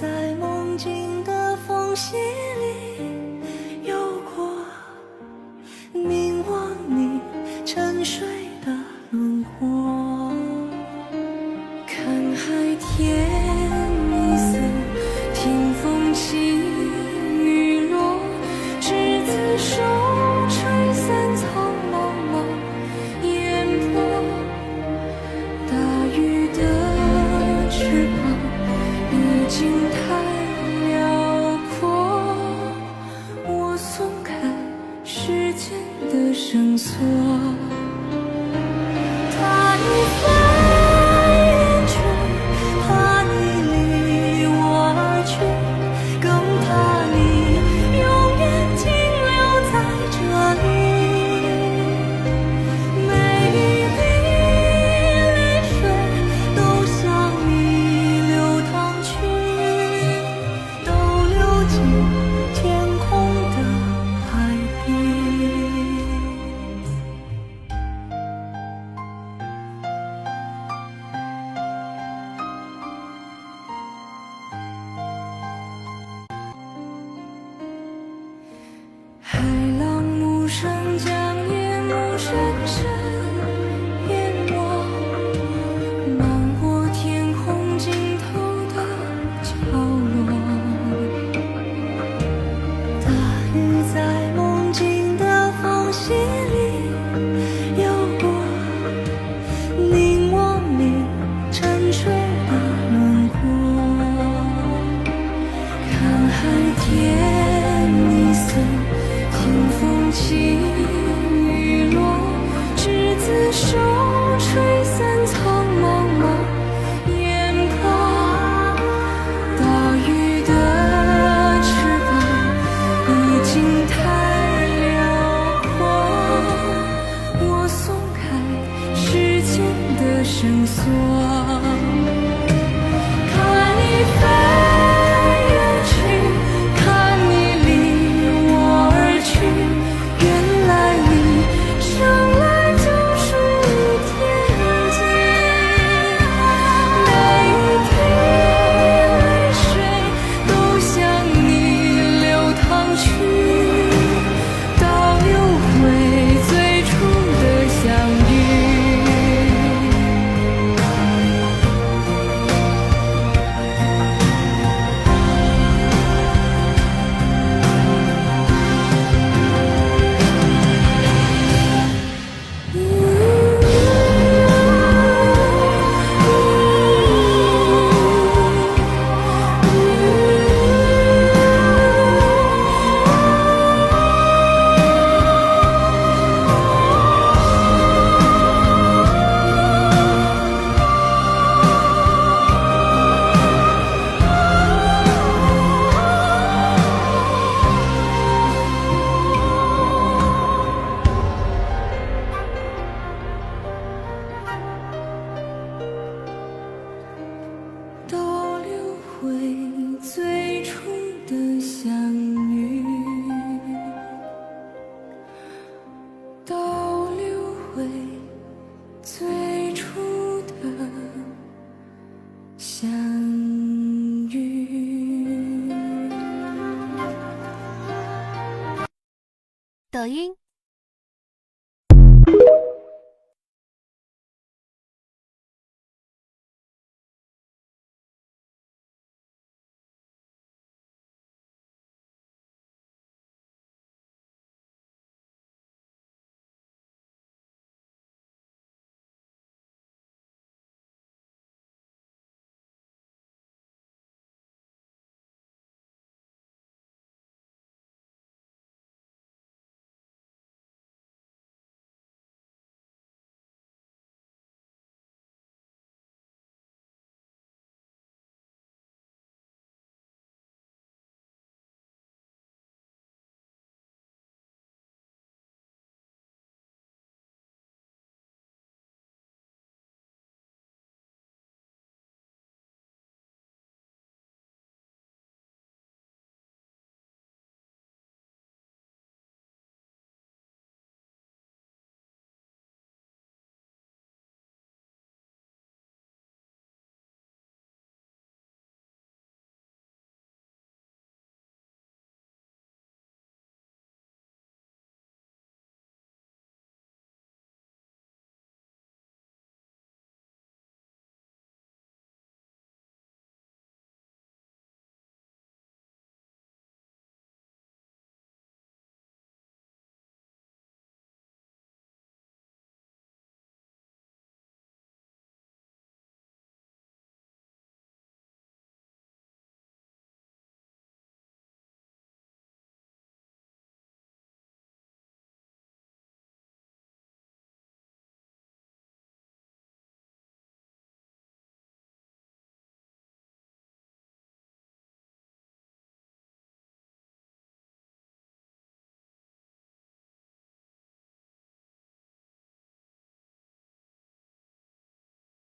在梦境的缝隙里游过，凝望你沉睡的轮廓，看海天一色，听风起雨落，执子手，吹散苍茫茫烟波。大雨的翅膀已经太辽阔，我松开时间的绳索。怕你飞远去，怕你离我而去，更怕你永远停留在这里。每一滴泪水都向你流淌去，都流进天空的海底。海浪怒声将夜幕深深淹没，漫过天空尽头的角落。大雨在梦境的缝隙里游过，凝望你沉睡的轮廓，看海天一色，听风起雨落，执子手，吹散苍茫茫烟波。大雨的翅膀已经太辽阔，我松开时间的绳索。看你飞远去，看你离我而去，原来你生来就属于天际。每一滴泪水都向你流淌去，倒流回最初的相遇。倒流回最初的相遇，倒流回最初的相遇。抖音。